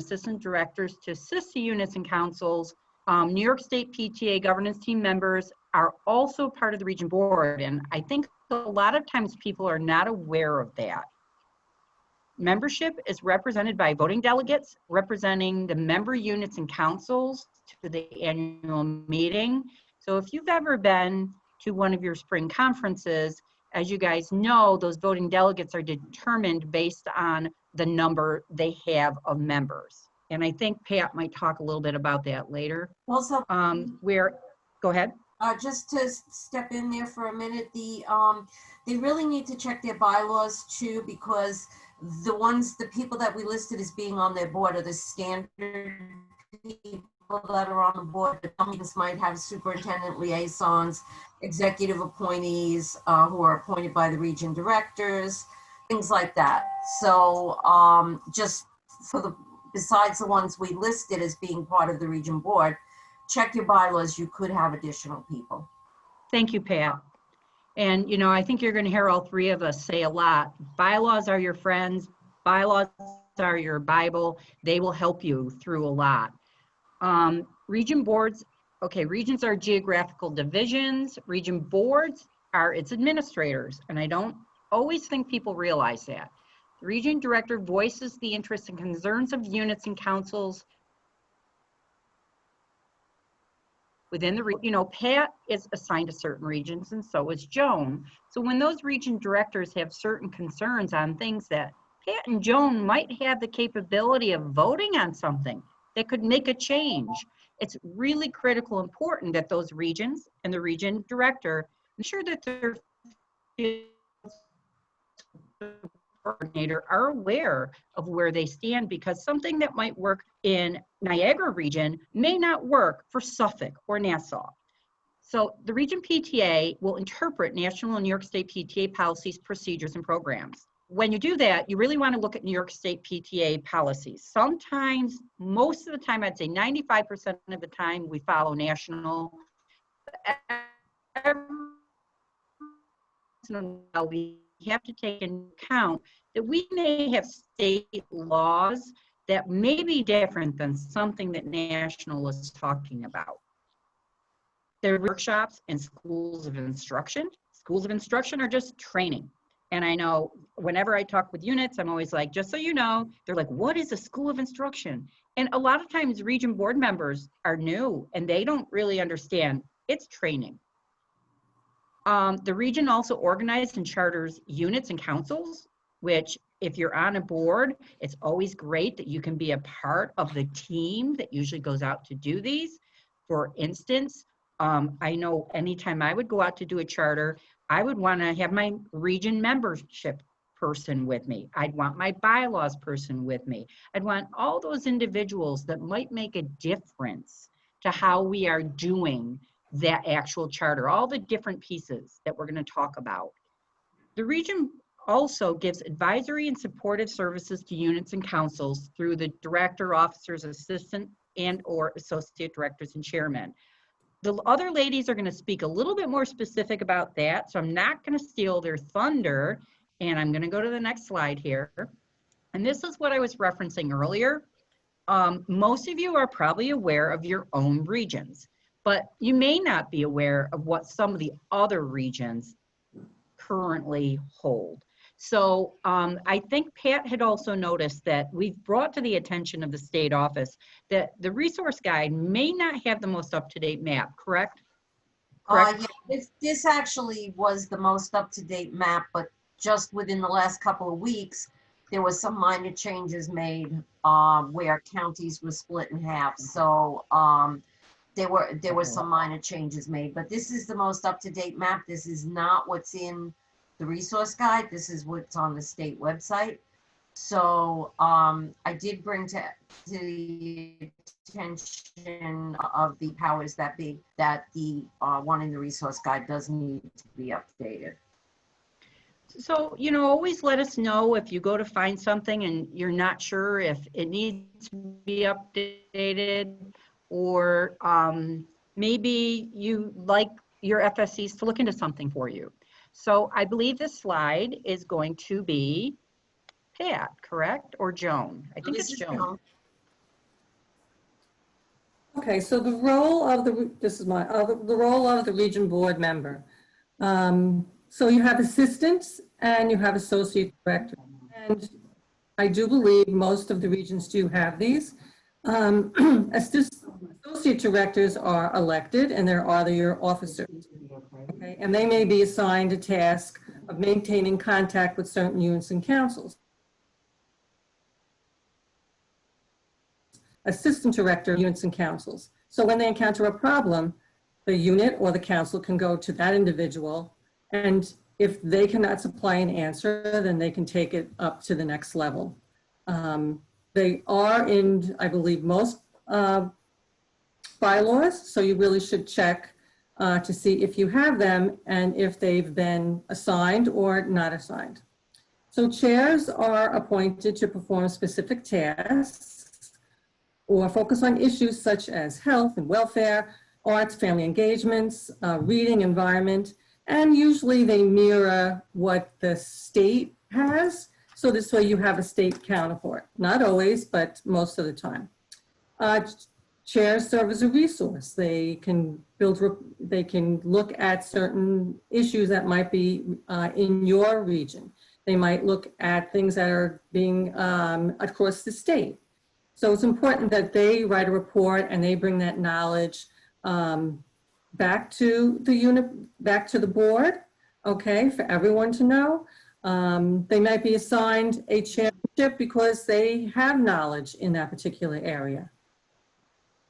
assistant directors to assist the units and councils. New York State PTA governance team members are also part of the region board, and I think a lot of times people are not aware of that. Membership is represented by voting delegates representing the member units and councils to the annual meeting. So if you've ever been to one of your spring conferences, as you guys know, those voting delegates are determined based on the number they have of members. And I think Pat might talk a little bit about that later. Also, go ahead. Just to step in there for a minute, they really need to check their bylaws too, because the people that we listed as being on their board are the standard people that are on the board. The meetings might have superintendent liaisons, executive appointees who are appointed by the region directors, things like that. So just besides the ones we listed as being part of the region board, check your bylaws. You could have additional people. Thank you, Pat. And, you know, I think you're going to hear all three of us say a lot. Bylaws are your friends. Bylaws are your Bible. They will help you through a lot. Region boards, okay, regions are geographical divisions. Region boards are its administrators. And I don't always think people realize that. The region director voices the interests and concerns of units and councils within the, you know, Pat is assigned to certain regions and so is Joan. So when those region directors have certain concerns on things that Pat and Joan might have the capability of voting on something that could make a change, it's really critical important that those regions and the region director ensure that their coordinator are aware of where they stand, because something that might work in Niagara region may not work for Suffolk or Nassau. So the region PTA will interpret national and New York State PTA policies, procedures, and programs. When you do that, you really want to look at New York State PTA policies. Sometimes, most of the time, I'd say 95% of the time, we follow national. We have to take into account that we may have state laws that may be different than something that national is talking about. There are workshops and schools of instruction. Schools of instruction are just training. And I know whenever I talk with units, I'm always like, just so you know, they're like, what is a school of instruction? And a lot of times region board members are new and they don't really understand it's training. The region also organizes and charters units and councils, which if you're on a board, it's always great that you can be a part of the team that usually goes out to do these. For instance, I know anytime I would go out to do a charter, I would want to have my region membership person with me. I'd want my bylaws person with me. I'd want all those individuals that might make a difference to how we are doing that actual charter, all the different pieces that we're going to talk about. The region also gives advisory and supportive services to units and councils through the director, officers, assistant, and or associate directors and chairmen. The other ladies are going to speak a little bit more specific about that, so I'm not going to steal their thunder, and I'm going to go to the next slide here. And this is what I was referencing earlier. Most of you are probably aware of your own regions, but you may not be aware of what some of the other regions currently hold. So I think Pat had also noticed that we've brought to the attention of the state office that the resource guide may not have the most up-to-date map, correct? Yeah, this actually was the most up-to-date map, but just within the last couple of weeks, there was some minor changes made where counties were split in half. So there were some minor changes made, but this is the most up-to-date map. This is not what's in the resource guide. This is what's on the state website. So I did bring to the attention of the powers that be that the one in the resource guide does need to be updated. So, you know, always let us know if you go to find something and you're not sure if it needs to be updated, or maybe you like your FSCs to look into something for you. So I believe this slide is going to be Pat, correct? Or Joan? I think it's Joan. Okay, so the role of the role of the region board member. So you have assistants and you have associate directors. And I do believe most of the regions do have these. Associate directors are elected and there are your officers. Okay, and they may be assigned a task of maintaining contact with certain units and councils. Assistant director units and councils. So when they encounter a problem, the unit or the council can go to that individual, and if they cannot supply an answer, then they can take it up to the next level. They are in, I believe, most bylaws, so you really should check to see if you have them and if they've been assigned or not assigned. So chairs are appointed to perform specific tasks or focus on issues such as health and welfare, arts, family engagements, reading, environment, and usually they mirror what the state has. So this way you have a state counterpart. Not always, but most of the time. Chairs serve as a resource. They can look at certain issues that might be in your region. They might look at things that are being across the state. So it's important that they write a report and they bring that knowledge back to the unit, back to the board, okay, for everyone to know. They might be assigned a chairmanship because they have knowledge in that particular area.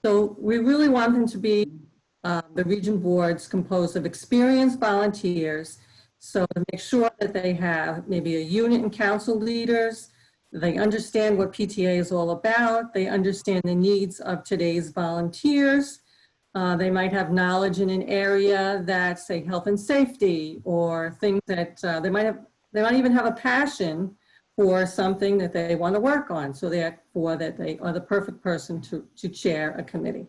So we really want them to be the region boards composed of experienced volunteers. So to make sure that they have maybe a unit and council leaders, they understand what PTA is all about. They understand the needs of today's volunteers. They might have knowledge in an area that, say, health and safety, or things that they might even have a passion for something that they want to work on. So therefore, that they are the perfect person to chair a committee.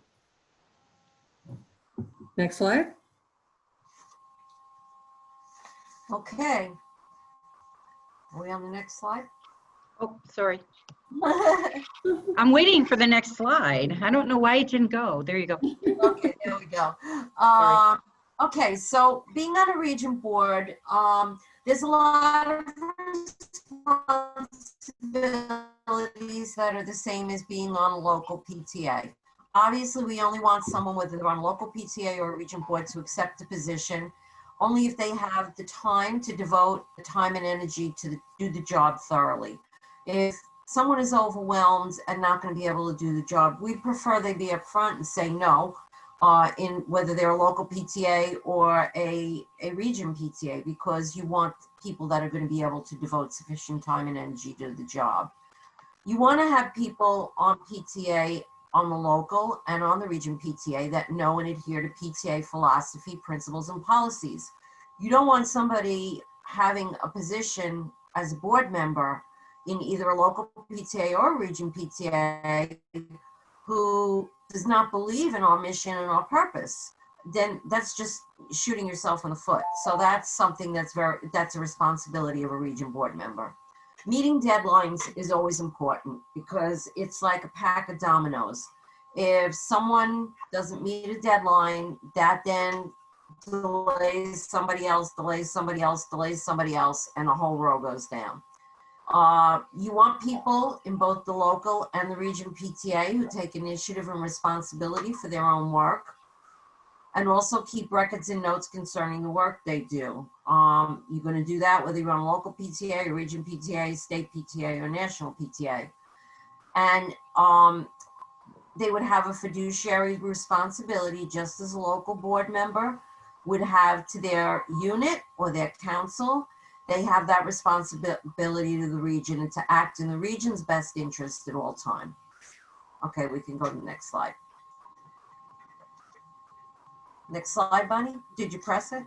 Next slide. Okay. Are we on the next slide? Oh, sorry. I'm waiting for the next slide. I don't know why it didn't go. There you go. Okay, there we go. Okay, so being on a region board, there's a lot of responsibilities that are the same as being on a local PTA. Obviously, we only want someone, whether they're on a local PTA or a region board, to accept the position only if they have the time to devote the time and energy to do the job thoroughly. If someone is overwhelmed and not going to be able to do the job, we prefer they be upfront and say no, in whether they're a local PTA or a region PTA, because you want people that are going to be able to devote sufficient time and energy to the job. You want to have people on PTA, on the local and on the region PTA, that know and adhere to PTA philosophy, principles, and policies. You don't want somebody having a position as a board member in either a local PTA or a region PTA who does not believe in our mission and our purpose. Then that's just shooting yourself in the foot. So that's something that's a responsibility of a region board member. Meeting deadlines is always important because it's like a pack of dominoes. If someone doesn't meet a deadline, that then delays somebody else, delays somebody else, delays somebody else, and the whole row goes down. You want people in both the local and the region PTA who take initiative and responsibility for their own work, and also keep records and notes concerning the work they do. You're going to do that whether you're on a local PTA, or region PTA, state PTA, or national PTA. And they would have a fiduciary responsibility, just as a local board member would have to their unit or their council. They have that responsibility to the region and to act in the region's best interest at all time. Okay, we can go to the next slide. Next slide, Bunny. Did you press it?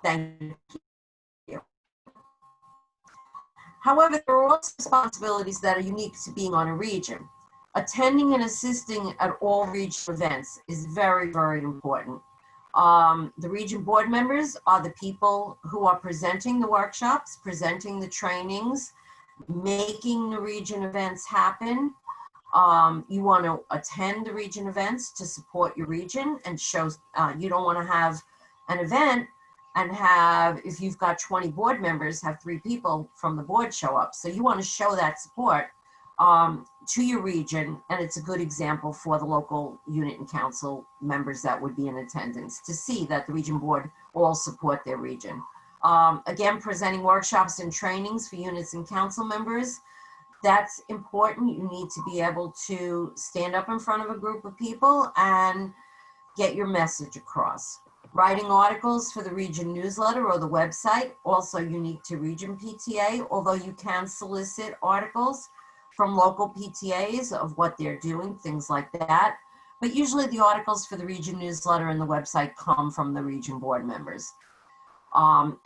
Thank you. However, there are also responsibilities that are unique to being on a region. Attending and assisting at all regional events is very, very important. The region board members are the people who are presenting the workshops, presenting the trainings, making the region events happen. You want to attend the region events to support your region and show, you don't want to have an event and have, if you've got 20 board members, have 3 people from the board show up. So you want to show that support to your region, and it's a good example for the local unit and council members that would be in attendance to see that the region board all support their region. Again, presenting workshops and trainings for units and council members. That's important. You need to be able to stand up in front of a group of people and get your message across. Writing articles for the region newsletter or the website, also unique to region PTA, although you can solicit articles from local PTAs of what they're doing, things like that. But usually the articles for the region newsletter and the website come from the region board members.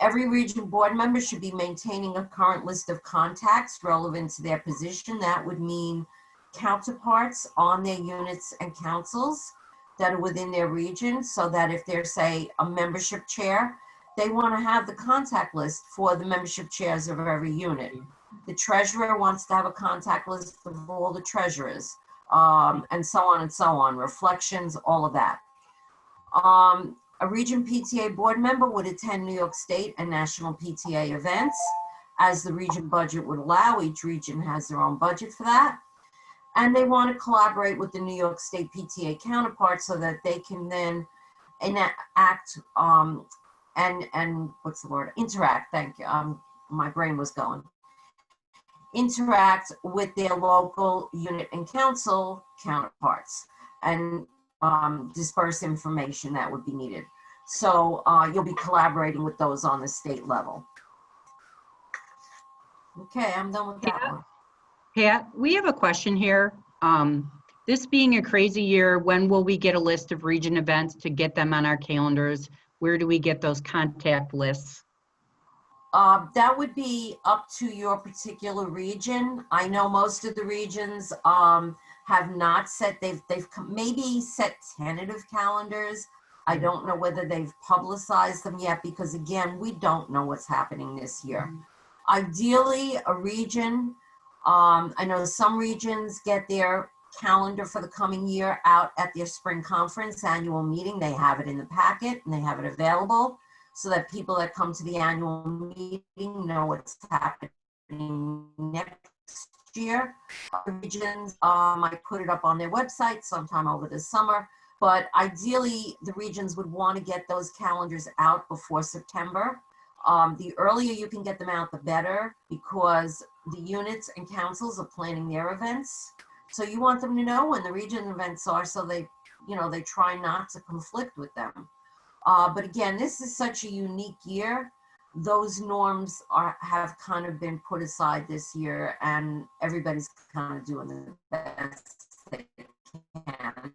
Every region board member should be maintaining a current list of contacts relevant to their position. That would mean counterparts on their units and councils that are within their region, so that if they're, say, a membership chair, they want to have the contact list for the membership chairs of every unit. The treasurer wants to have a contact list of all the treasurers, and so on and so on, reflections, all of that. A region PTA board member would attend New York State and national PTA events as the region budget would allow. Each region has their own budget for that. And they want to collaborate with the New York State PTA counterparts so that they can then enact and what's the word? Interact, thank you. My brain was going. Interact with their local unit and council counterparts and disperse information that would be needed. So you'll be collaborating with those on the state level. Okay, I'm done with that one. Pat, we have a question here. This being a crazy year, when will we get a list of region events to get them on our calendars? Where do we get those contact lists? That would be up to your particular region. I know most of the regions have not set, they've maybe set tentative calendars. I don't know whether they've publicized them yet, because again, we don't know what's happening this year. Ideally, a region, I know some regions get their calendar for the coming year out at their spring conference annual meeting. They have it in the packet and they have it available so that people that come to the annual meeting know what's happening next year. Regions might put it up on their website sometime over the summer, but ideally the regions would want to get those calendars out before September. The earlier you can get them out, the better, because the units and councils are planning their events. So you want them to know when the region events are, so they, they try not to conflict with them. But again, this is such a unique year. Those norms have kind of been put aside this year, and everybody's kind of doing the best they can.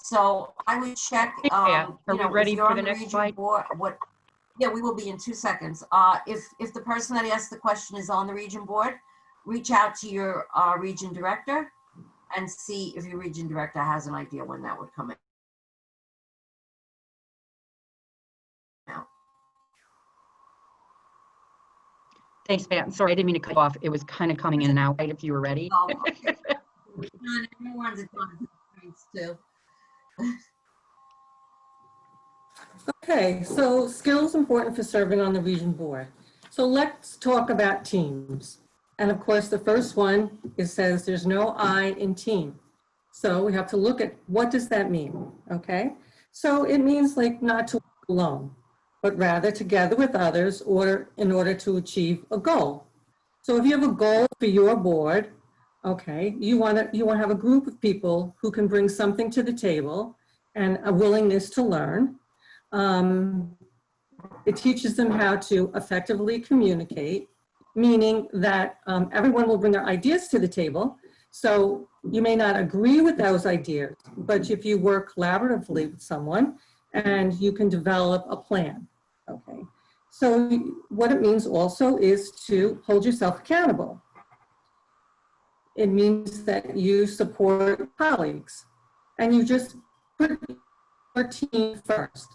So I would check. Are we ready for the next slide? Board, yeah, we will be in 2 seconds. If the person that asked the question is on the region board, reach out to your region director and see if your region director has an idea when that would come in. Thanks, Pat. I'm sorry, I didn't mean to cut you off. It was kind of coming in and out, right, if you were ready. Oh, okay. Everyone's too. Okay, so skills important for serving on the region board. So let's talk about teams. And of course, the first one, it says there's no I in team. So we have to look at what does that mean, okay? So it means like not to work alone, but rather together with others in order to achieve a goal. So if you have a goal for your board, okay, you want to have a group of people who can bring something to the table and a willingness to learn. It teaches them how to effectively communicate, meaning that everyone will bring their ideas to the table. So you may not agree with those ideas, but if you work collaboratively with someone and you can develop a plan, okay? So what it means also is to hold yourself accountable. It means that you support colleagues and you just put your team first.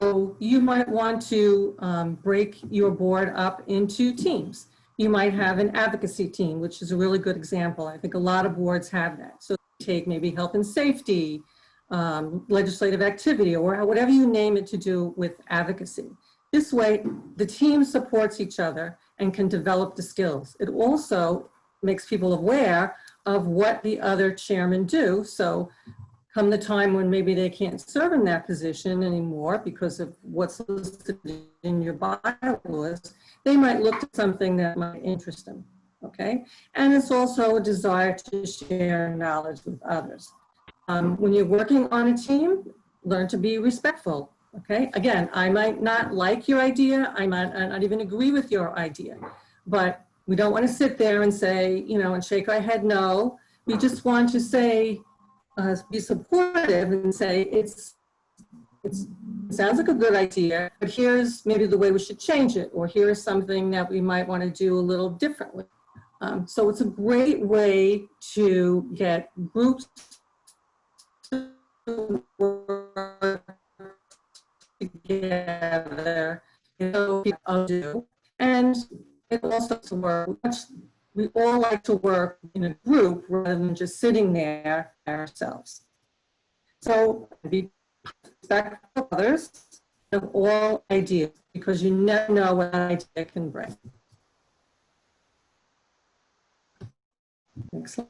So you might want to break your board up into teams. You might have an advocacy team, which is a really good example. I think a lot of boards have that. So take maybe health and safety, legislative activity, or whatever you name it to do with advocacy. This way, the team supports each other and can develop the skills. It also makes people aware of what the other chairmen do. So come the time when maybe they can't serve in that position anymore because of what's listed in your bylaws, they might look at something that might interest them, okay? And it's also a desire to share knowledge with others. When you're working on a team, learn to be respectful, okay? Again, I might not like your idea, I might not even agree with your idea, but we don't want to sit there and say, you know, and shake our head no. We just want to say, be supportive and say, it sounds like a good idea, but here's maybe the way we should change it, or here's something that we might want to do a little differently. So it's a great way to get groups to work together, you know, people do, and it also to work. We all like to work in a group rather than just sitting there ourselves. So be respectful of others, of all ideas, because you never know what an idea can bring. Next slide.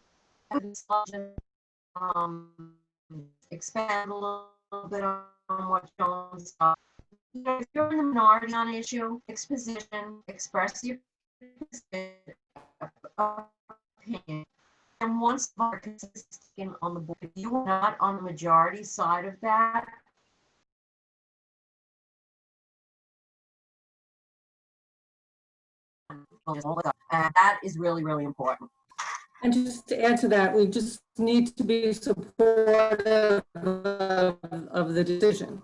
Expand a little bit on what Jones said. If you're in the minority on an issue, exposition, express your opinion. And once you're consistent on the board, if you are not on the majority side of that, that is really, really important. And just to add to that, we just need to be supportive of the decision.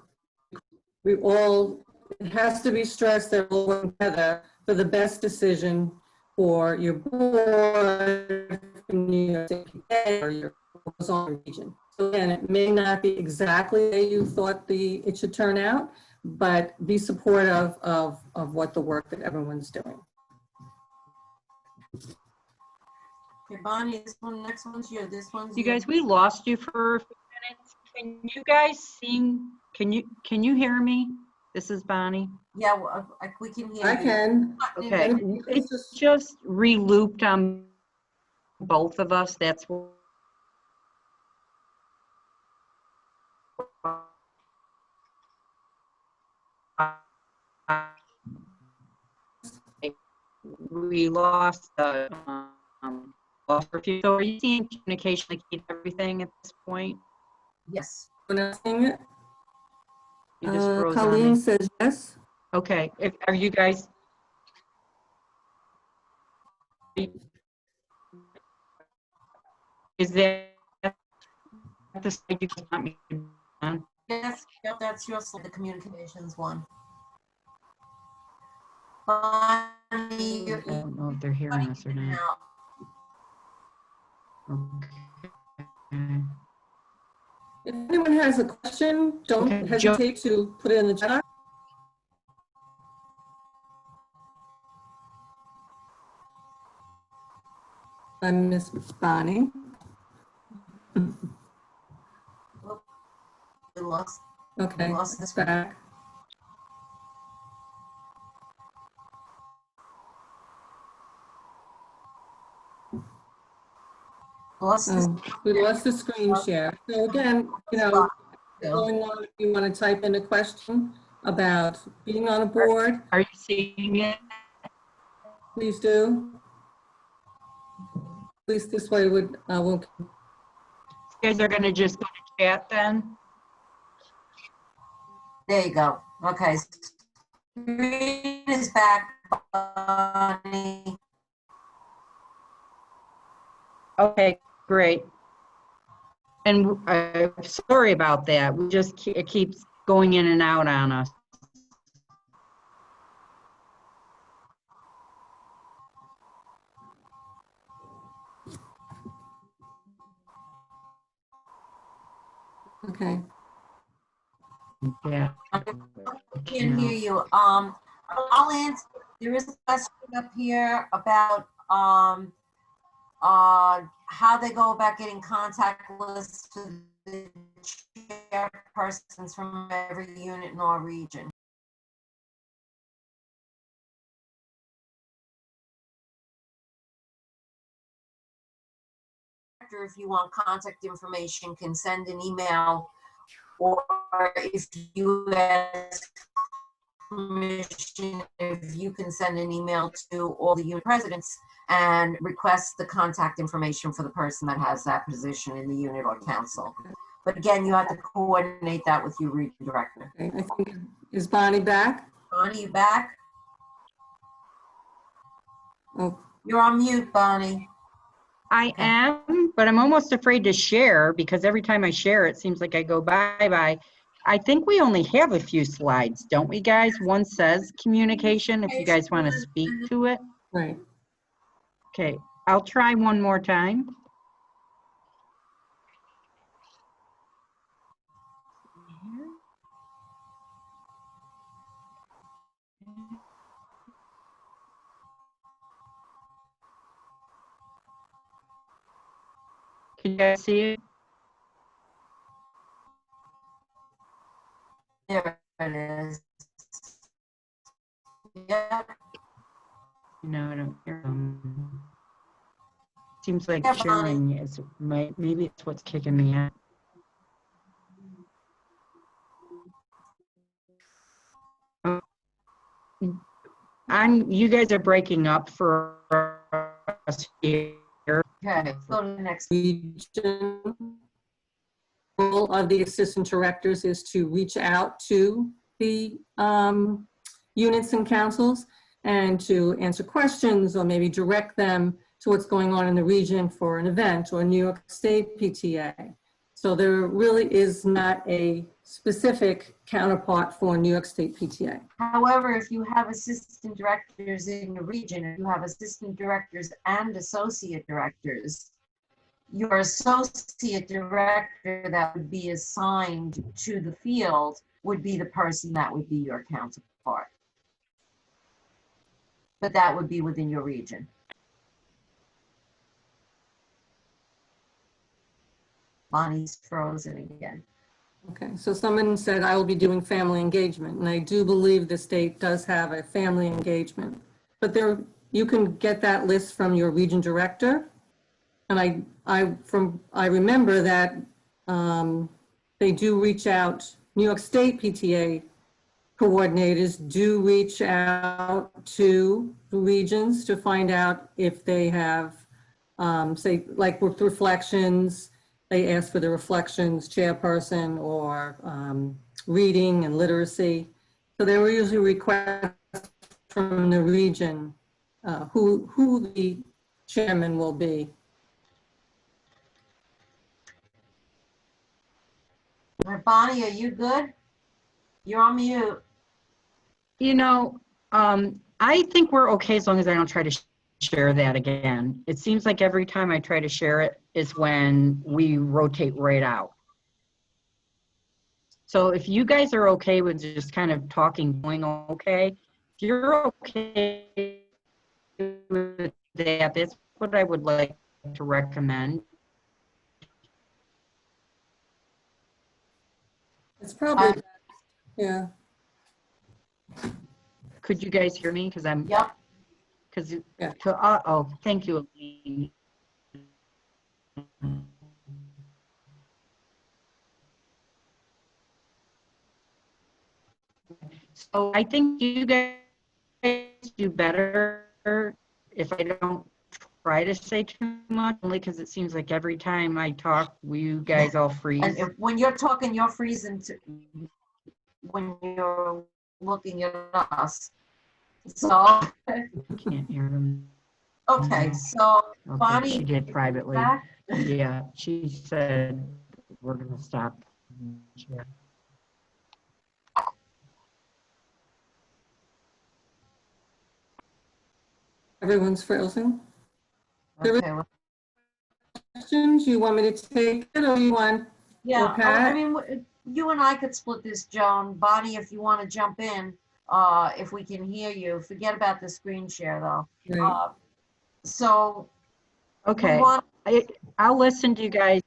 It has to be stressed that we'll work together for the best decision for your board, or your zone region. So again, it may not be exactly the way you thought it should turn out, but be supportive of what the work that everyone's doing. Okay, Bonnie, next one's you. This one's You guys, we lost you for a few minutes. Can you guys can you hear me? This is Bonnie. Yeah, well, we can hear you. I can. Okay, it's just re-looped on both of us. That's what we lost lost for a few. So are you seeing communication like everything at this point? Yes. We're not seeing it. You just froze on Colleen me. says yes. Okay, are you guys? Is that the side you guys want me to be on? Yes, yep, that's your the communications one. Bonnie, I don't know if they're hearing us or not. Okay. If anyone has a question, don't Okay, hesitate to put it in the chat. I miss Bonnie. We lost. Okay, Lost it's back. We lost the screen share. So again, you know, going on, if you want to type in a question about being on a board, Are you seeing it? please do. At least this way we'll. You guys are gonna just go to chat then? There you go. Okay. Screen is back, Bonnie. Okay, great. And I'm sorry about that. It keeps going in and out on us. Okay. Yeah. I can't hear you. I'll answer There is a question up here about how they go about getting contact lists to the chairpersons from every unit in our region. If you want contact information, can send an email, or if you ask permission, if you can send an email to all the unit presidents and request the contact information for the person that has that position in the unit or council. But again, you have to coordinate that with your region director. Okay, I think, is Bonnie back? Bonnie, you back? Oh, You're on mute, Bonnie. I am, but I'm almost afraid to share because every time I share, it seems like I go bye-bye. I think we only have a few slides, don't we, guys? One says communication, if you guys want to speak to it. right. Okay, I'll try one more time. Can you guys see it? There it is. Yep. No, I don't hear them. Seems like Yeah, Bonnie. sharing is maybe it's what's kicking me out. You guys are breaking up for us here. Okay, go to the next. Region. Role of the assistant directors is to reach out to the units and councils and to answer questions or maybe direct them to what's going on in the region for an event or New York State PTA. So there really is not a specific counterpart for New York State PTA. However, if you have assistant directors in the region, if you have assistant directors and associate directors, your associate director that would be assigned to the field would be the person that would be your counterpart. But that would be within your region. Bonnie's frozen again. Okay, so someone said I will be doing family engagement, and I do believe the state does have a family engagement. But there, you can get that list from your region director. And I remember that they do reach out, New York State PTA coordinators do reach out to the regions to find out if they have, say, like with reflections, they ask for the reflections chairperson or reading and literacy. So they will usually request from the region who the chairman will be. All right, Bonnie, are you good? You're on mute. You know, I think we're okay as long as I don't try to share that again. It seems like every time I try to share it is when we rotate right out. So if you guys are okay with just kind of talking, going okay, if you're okay with that, that's what I would like to recommend. It's probably, yeah. Could you guys hear me? Because I'm, Yep. because, Yeah. oh, thank you, Elaine. So I think you guys do better if I don't try to say too much, only because it seems like every time I talk, you guys all freeze. And if, when you're talking, you're freezing when you're looking at us. So, Can't hear them. okay, so Okay, Bonnie, she did privately. back? Yeah, she said we're gonna stop. Everyone's frozen. There Okay, well, Questions, you want me to take it or you want, yeah, Pat? I mean, you and I could split this, Joan. Bonnie, if you want to jump in, if we can hear you. Forget about the screen share though. Right. So we Okay, want, I'll listen to you guys,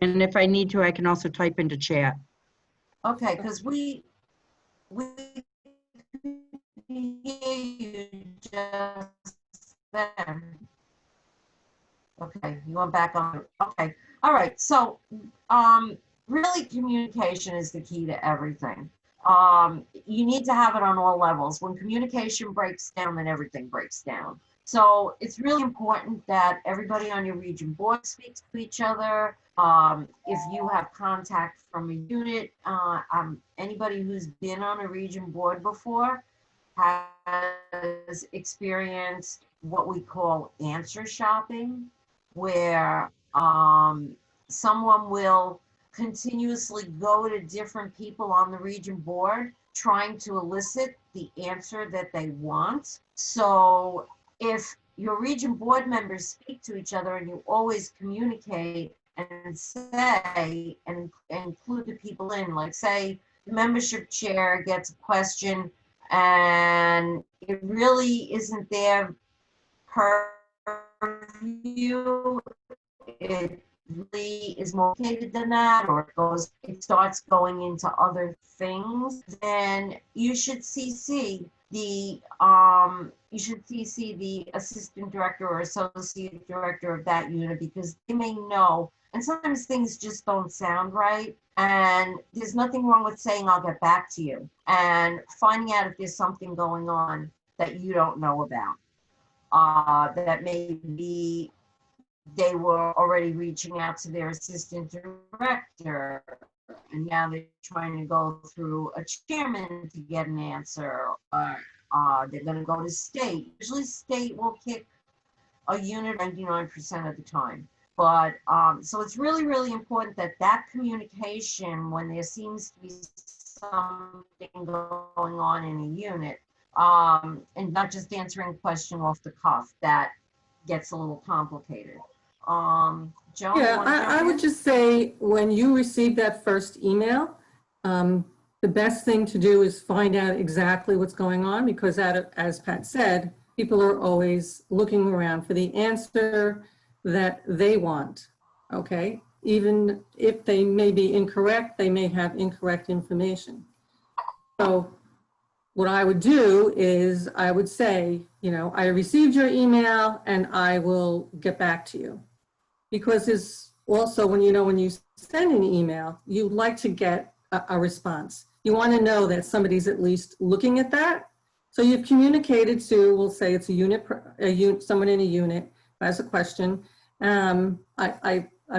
and if I need to, I can also type into chat. okay, because we can hear you just then. Okay, you went back on, okay, all right, so, really communication is the key to everything. You need to have it on all levels. When communication breaks down, then everything breaks down. So it's really important that everybody on your region board speaks to each other. If you have contact from a unit, anybody who's been on a region board before has experienced what we call answer shopping, where someone will continuously go to different people on the region board trying to elicit the answer that they want. So if your region board members speak to each other and you always communicate and say and include the people in, like say the membership chair gets a question and it really isn't their purview, it really is more complicated than that, or it starts going into other things, then you should CC the assistant director or associate director of that unit, because they may know, and sometimes things just don't sound right. And there's nothing wrong with saying, I'll get back to you, and finding out if there's something going on that you don't know about. That maybe they were already reaching out to their assistant director, and now they're trying to go through a chairman to get an answer, or they're going to go to state. Usually state will kick a unit 99% of the time. But so it's really, really important that that communication, when there seems to be something going on in a unit, and not just answering a question off the cuff, that gets a little complicated. Joan, you Yeah, wanna jump I would in? just say, when you receive that first email, the best thing to do is find out exactly what's going on, because as Pat said, people are always looking around for the answer that they want, okay? Even if they may be incorrect, they may have incorrect information. So what I would do is I would say, I received your email and I will get back to you. Because it's also, when you send an email, you'd like to get a response. You want to know that somebody's at least looking at that. So you've communicated to, we'll say it's someone in a unit who has a question. I've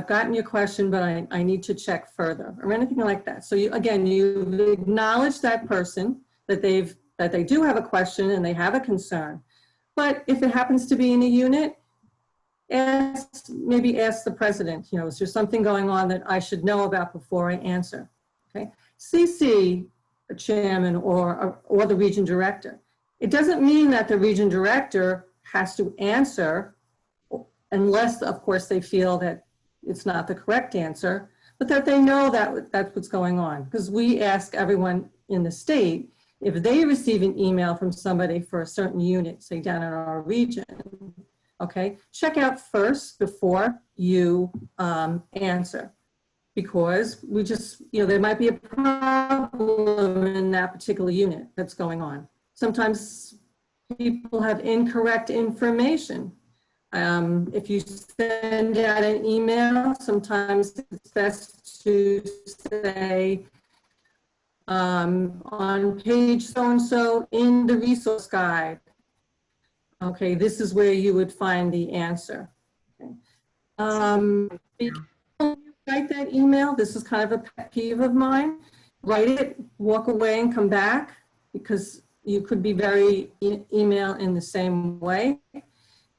gotten your question, but I need to check further, or anything like that. So you've acknowledged that person, that they do have a question and they have a concern. But if it happens to be in a unit, maybe ask the president, is there something going on that I should know about before I answer? Okay. CC the chairman or the region director. It doesn't mean that the region director has to answer, unless, of course, they feel that it's not the correct answer, but that they know that that's what's going on. Because we ask everyone in the state, if they receive an email from somebody for a certain unit, say down in our region, okay, check out first before you answer, because we just, there might be a problem in that particular unit that's going on. Sometimes people have incorrect information. If you send out an email, sometimes it's best to say, on page so-and-so in the resource guide, okay, this is where you would find the answer. Okay. Write that email. This is kind of a pet peeve of mine. Write it, walk away and come back, because you could be very email in the same way.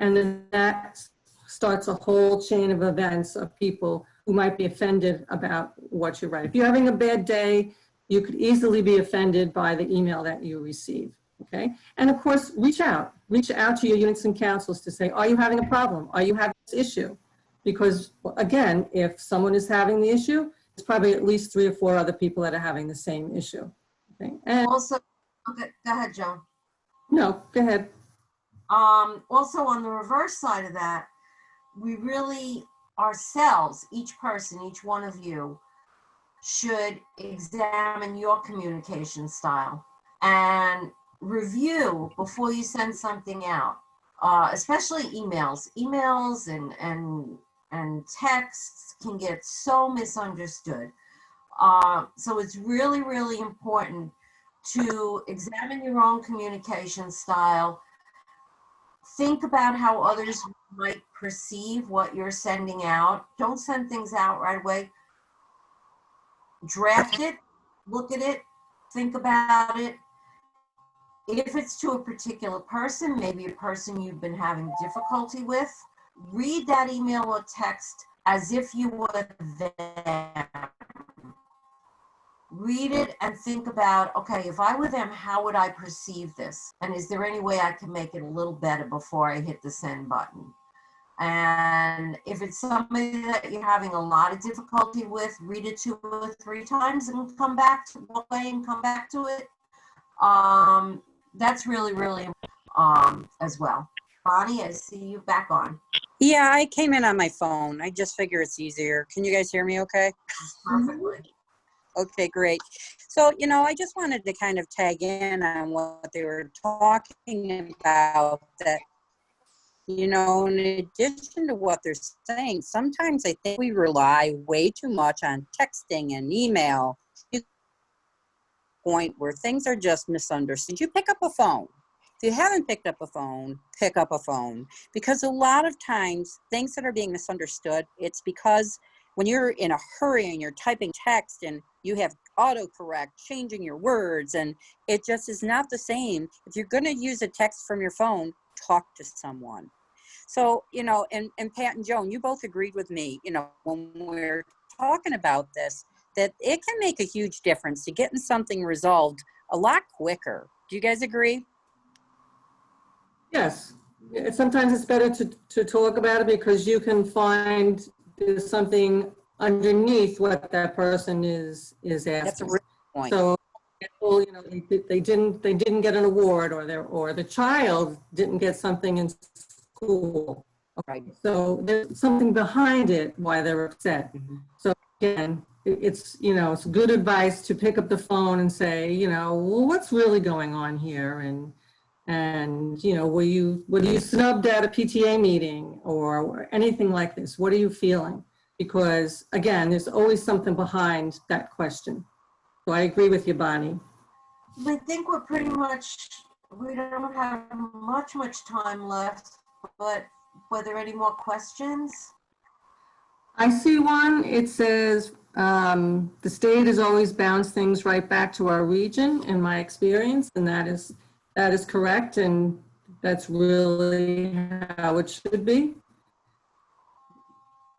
And then that starts a whole chain of events of people who might be offended about what you write. If you're having a bad day, you could easily be offended by the email that you receive. Okay, and of course, reach out to your units and councils to say, are you having a problem? Are you having this issue? Because again, if someone is having the issue, it's probably at least 3 or 4 other people that are having the same issue. Okay, and Also, Okay, go ahead, Joan. No, go ahead. Also on the reverse side of that, we really ourselves, each person, each one of you should examine your communication style and review before you send something out, especially emails. Emails and texts can get so misunderstood. So it's really, really important to examine your own communication style. Think about how others might perceive what you're sending out. Don't send things out right away. Draft it, look at it, think about it. If it's to a particular person, maybe a person you've been having difficulty with, read that email or text as if you were there. Read it and think about, okay, if I were them, how would I perceive this? And is there any way I can make it a little better before I hit the send button? And if it's somebody that you're having a lot of difficulty with, read it 2 or 3 times and come back to one way and come back to it. That's really, really as well. Bonnie, I see you back on. Yeah, I came in on my phone. I just figure it's easier. Can you guys hear me okay? Perfectly. Okay, great. So, I just wanted to kind of tag in on what they were talking about, that, in addition to what they're saying, sometimes I think we rely way too much on texting and email to the point where things are just misunderstood. You pick up a phone. If you haven't picked up a phone, pick up a phone. Because a lot of times, things that are being misunderstood, it's because when you're in a hurry and you're typing text and you have autocorrect changing your words, and it just is not the same. If you're going to use a text from your phone, talk to someone. So, and Pat and Joan, you both agreed with me, when we're talking about this, that it can make a huge difference to getting something resolved a lot quicker. Do you guys agree? Yes. Sometimes it's better to talk about it because you can find there's something underneath what that person is asking. That's a real point. So, they didn't get an award, or the child didn't get something in school. Right. So there's something behind it why they're upset. Mm-hmm. So again, it's good advice to pick up the phone and say, well, what's really going on here, and were you snubbed at a PTA meeting or anything like this? What are you feeling? Because again, there's always something behind that question. So I agree with you, Bonnie. I think we don't have much time left, but were there any more questions? I see one. It says, the state has always bounced things right back to our region, in my experience, and that is correct, and that's really how it should be.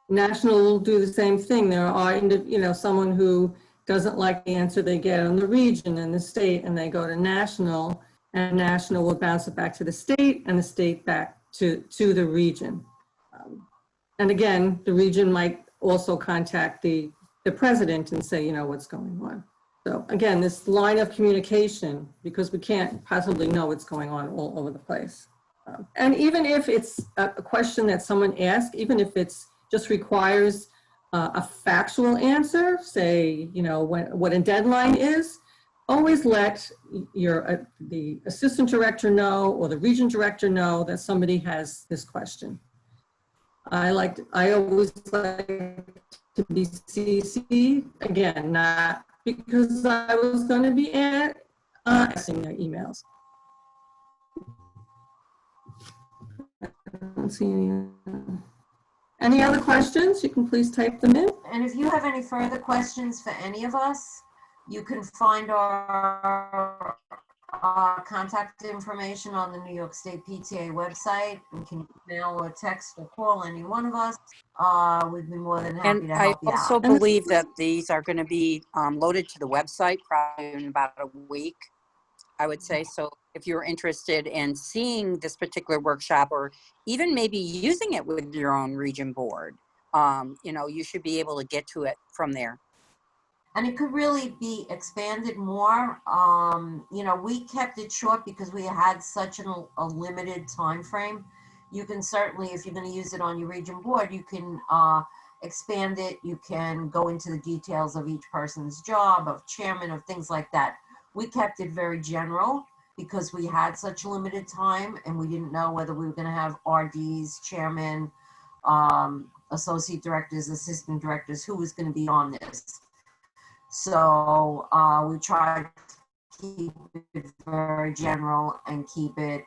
National will do the same thing. There are, someone who doesn't like the answer they get on the region and the state, and they go to national, and national will bounce it back to the state, and the state back to the region. And again, the region might also contact the president and say, what's going on. So again, this line of communication, because we can't possibly know what's going on all over the place. And even if it's a question that someone asked, even if it's just requires a factual answer, say, what a deadline is, always let the assistant director know or the region director know that somebody has this question. I always like to be CC, again, not because I was going to be answering their emails. I don't see any other questions. You can please type them in. And if you have any further questions for any of us, you can find our contact information on the New York State PTA website. You can email or text or call any one of us. We'd be more than happy to help you out. I also believe that these are going to be loaded to the website probably in about a week, I would say. So if you're interested in seeing this particular workshop, or even maybe using it with your own region board, you should be able to get to it from there. And it could really be expanded more. You know, we kept it short because we had such a limited time frame. You can certainly, if you're going to use it on your region board, you can expand it. You can go into the details of each person's job, of chairman, of things like that. We kept it very general because we had such limited time and we didn't know whether we were going to have RDs, chairman, associate directors, assistant directors, who was going to be on this. So we tried to keep it very general and keep it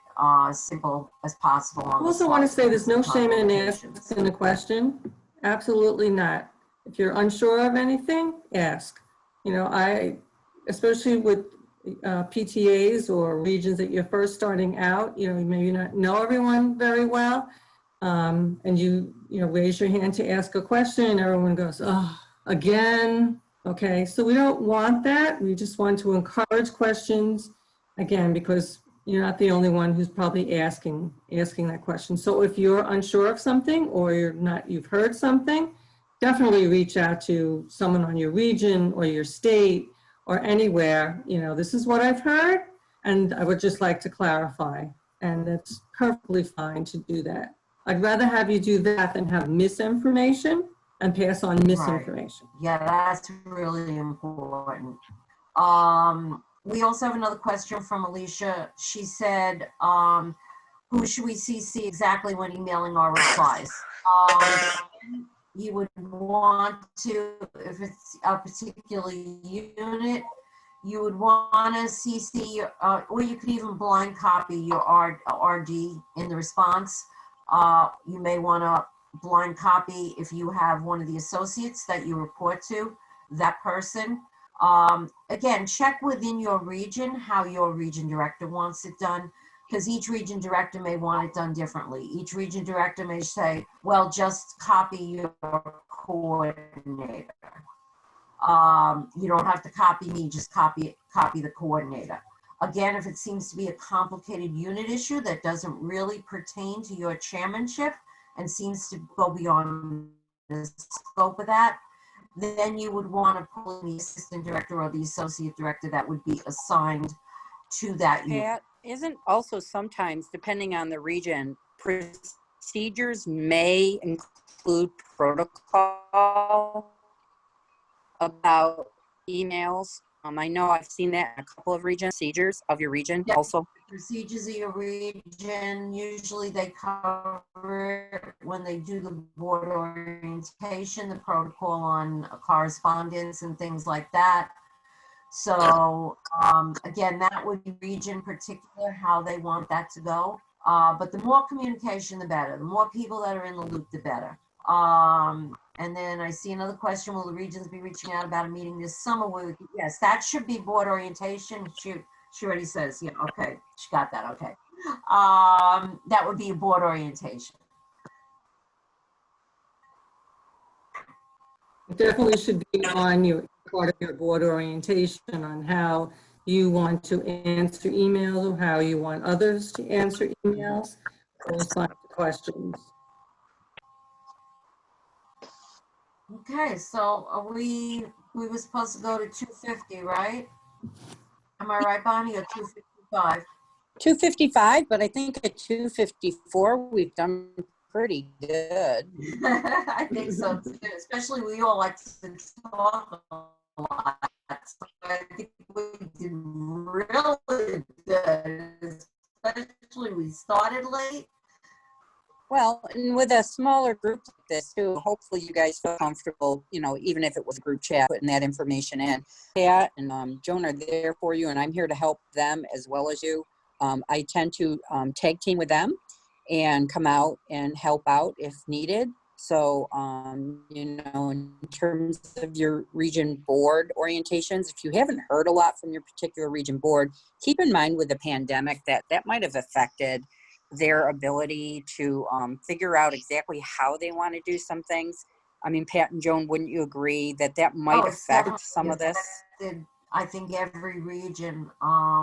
simple as possible. I also want to say there's no shame in asking a question. Absolutely not. If you're unsure of anything, ask. You know, especially with PTAs or regions that you're first starting out, you know, you maybe not know everyone very well. And you raise your hand to ask a question and everyone goes, oh, again. Okay, so we don't want that. We just want to encourage questions, again, because you're not the only one who's probably asking that question. So if you're unsure of something or you've heard something, definitely reach out to someone on your region or your state or anywhere. You know, this is what I've heard, and I would just like to clarify. And it's perfectly fine to do that. I'd rather have you do that than have misinformation and pass on misinformation. Right. Yeah, that's really important. We also have another question from Alicia. She said, who should we CC exactly when emailing our replies? You would want to, if it's a particular unit, you would want to CC, or you could even blind copy your RD in the response. You may want to blind copy if you have one of the associates that you report to, that person. Again, check within your region how your region director wants it done, because each region director may want it done differently. Each region director may say, well, just copy your coordinator. You don't have to copy me, just copy the coordinator. Again, if it seems to be a complicated unit issue that doesn't really pertain to your chairmanship and seems to go beyond the scope of that, then you would want to pull in the assistant director or the associate director that would be assigned to that unit. Pat, isn't also sometimes, depending on the region, procedures may include protocol about emails? I know I've seen that in a couple of regions, procedures of your region also. Procedures of your region, usually they cover when they do the board orientation, the protocol on correspondence and things like that. So again, that would be region particular, how they want that to go. But the more communication, the better. The more people that are in the loop, the better. And then I see another question, will the regions be reaching out about a meeting this summer? Yes, that should be board orientation. She already says, yeah, okay, she got that, okay. That would be a board orientation. It definitely should be on your part of your board orientation on how you want to answer emails or how you want others to answer emails, those kinds of questions. Okay, so are we were supposed to go to 250, right? Am I right, Bonnie, or 255? 255, but I think at 254, we've done pretty good. I think so too, especially we all like to talk a lot. So I think we did really good, especially we started late. Well, and with a smaller group like this too, hopefully you guys feel comfortable, you know, even if it was a group chat, putting that information in. Pat and Joan are there for you, and I'm here to help them as well as you. I tend to tag team with them and come out and help out if needed. So, you know, in terms of your region board orientations, if you haven't heard a lot from your particular region board, keep in mind with the pandemic that might have affected their ability to figure out exactly how they want to do some things. I mean, Pat and Joan, wouldn't you agree that might affect some of this? I think every region,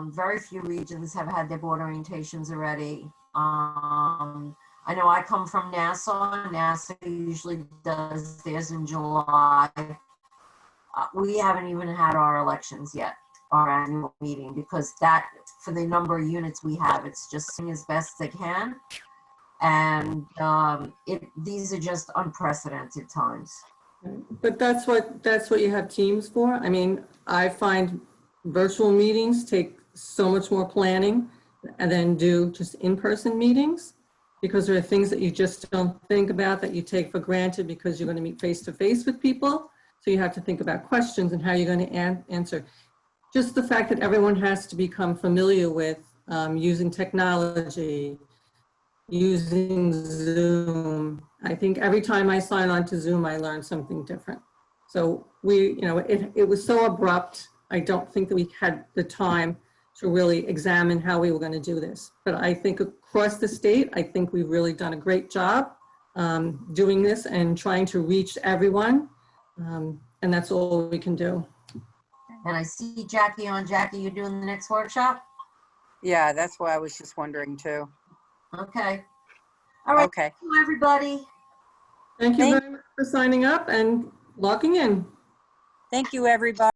very few regions have had their board orientations already. I know I come from Nassau. Nassau usually does theirs in July. we haven't even had our elections yet, our annual meeting, because that, for the number of units we have, it's just doing as best they can. And these are just unprecedented times. But that's what you have teams for. I mean, I find virtual meetings take so much more planning and then do just in-person meetings, because there are things that you just don't think about that you take for granted because you're going to meet face-to-face with people. So you have to think about questions and how you're going to answer. Just the fact that everyone has to become familiar with using technology, using Zoom. I think every time I sign on to Zoom, I learn something different. So it was so abrupt. I don't think that we had the time to really examine how we were going to do this. But I think across the state, I think we've really done a great job doing this and trying to reach everyone. And that's all we can do. And I see Jackie on. Jackie, you doing the next workshop? Yeah, that's why I was just wondering too. Okay. All right. Okay. Thank you, everybody. Thank you very much for signing up and logging in. Thank you, everybody.